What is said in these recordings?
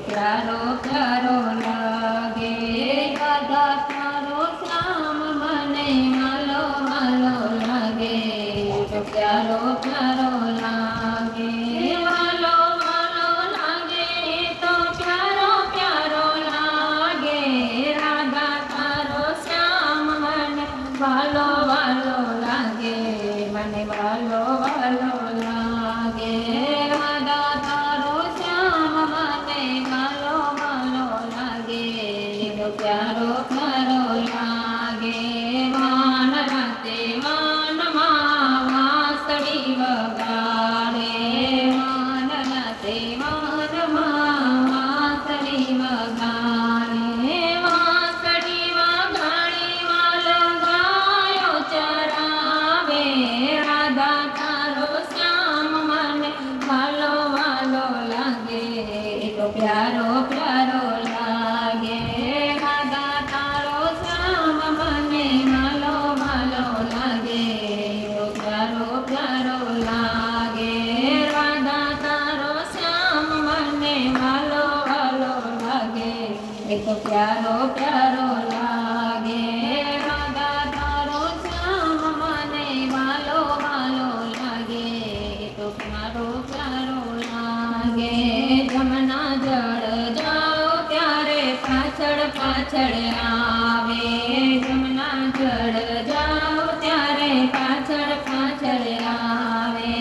પ્યારો પ્યારો લાગે રાધા તારો શ્યામ મને માલો માલો લાગે તો પ્યારો પ્યારો લાગે માલો માલો લાગે તો પ્યારો પ્યારો લાગે રાધા તારો શ્યામ મને વાલો વાલો લાગે મને વાલો વાલો લાગે રાધા તારો શ્યામ મને વાલો વાલો લાગે તો પ્યારો પ્યારો લાગે વાન રાતે વાનમાં વાંસળી વગાડે વાન રાતે વાનમાં વાંસળી વગાડે વાંસળી વગાડી વાલો ગાયો ચરાવે રાધા તારો શ્યામ મને વાલો વાલો લાગે તો પ્યારો પ્યારો લાગે રાધા તારો શ્યામ મને વાલો વાલો લાગે તો પ્યારો પ્યારો લાગે રાધા તારો શ્યામ મને વાલો વાલો લાગે તો પ્યારો પ્યારો લાગે રાધા તારો શ્યામ મને વાલો વાલો લાગે તો પ્યારો પ્યારો લાગે જમના જળ જાઓ ત્યારે પાછળ પાછળ આવે જમના જળ જાઓ ત્યારે પાછળ પાછળ આવે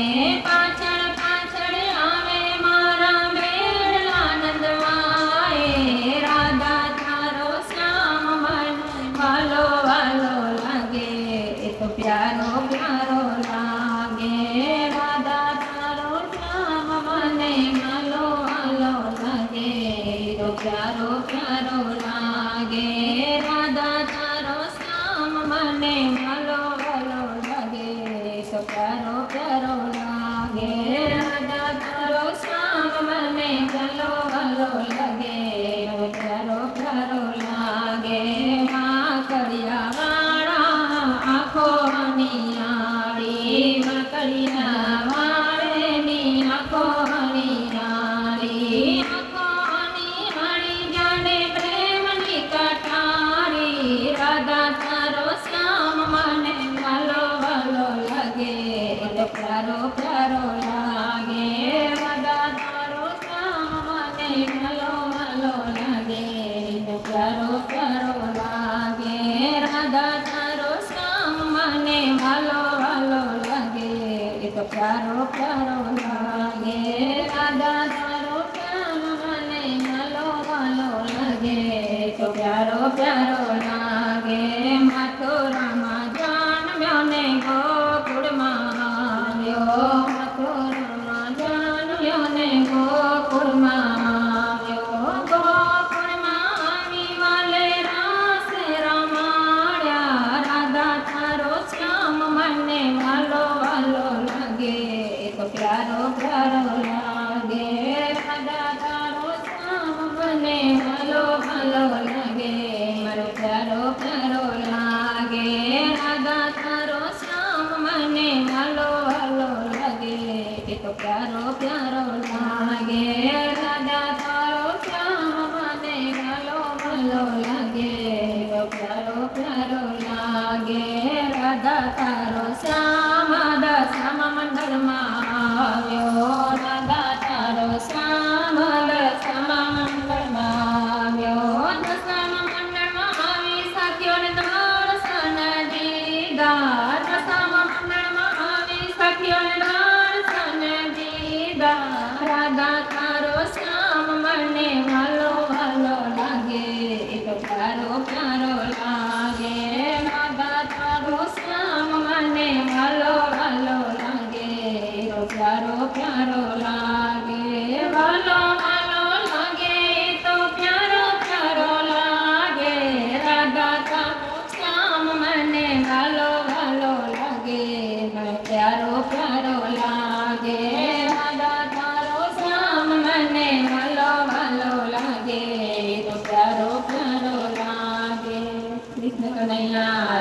પાછળ પાછળ આવે મારા મેળા નંદવાય રાધા તારો શ્યામ મને વાલો વાલો લાગે તો પ્યારો પ્યારો લાગે રાધા તારો શ્યામ મને વાલો વાલો લાગે તો પ્યારો પ્યારો લાગે રાધા તારો શ્યામ મને વાલો વાલો લાગે તો પ્યારો પ્યારો લાગે રાધા તારો શ્યામ મને વાલો વાલો લાગે તો પ્યારો પ્યારો લાગે માકડિયા વાળા આંખો નિયાળી માકડિયા વાળેની આંખો નિયાળી આંખો નિયાળી જાણે પ્રેમની કટારી રાધા તારો શ્યામ મને વાલો વાલો લાગે તો પ્યારો પ્યારો લાગે રાધા તારો શ્યામ મને વાલો વાલો લાગે તો પ્યારો પ્યારો લાગે રાધા તારો શ્યામ મને વાલો વાલો લાગે તો પ્યારો પ્યારો લાગે રાધા તારો શ્યામ મને વાલો વાલો લાગે તો પ્યારો પ્યારો લાગે મથુરામાં જન્મ્યો ને ગોકુળમાં આવ્યો મથુરામાં જન્મ્યો ને ગોકુળમાં આવ્યો ગોકુળમાં આવી વાલે રાસ રમાડ્યા રાધા તારો શ્યામ મને વાલો વાલો લાગે તો પ્યારો પ્યારો લાગે રાધા તારો શ્યામ મને વાલો વાલો લાગે મારો પ્યારો પ્યારો લાગે રાધા તારો શ્યામ મને વાલો વાલો લાગે તો પ્યારો પ્યારો લાગે રાધા તારો શ્યામ મને વાલો વાલો લાગે તો પ્યારો પ્યારો લાગે રાધા તારો શ્યામ દશામા મંડળમાં આવ્યો રાધા તારો શ્યામ દશામા મંડળમાં આવ્યો દશામા મંડળમાં આવી સખ્યોને દર્શન દીધા દશામા મંડળમાં આવી સખ્યોને દર્શન દીધા રાધા તારો શ્યામ મને વાલો વાલો લાગે તો પ્યારો પ્યારો લાગે રાધા તારો શ્યામ મને વાલો વાલો લાગે તો પ્યારો પ્યારો લાગે વાલો વાલો લાગે તો પ્યારો પ્યારો લાગે રાધા તારો શ્યામ મને વાલો વાલો લાગે પ્યારો પ્યારો લાગે રાધા તારો શ્યામ મને વાલો વાલો લાગે તો પ્યારો પ્યારો લાગે કૃષ્ણ કનૈયા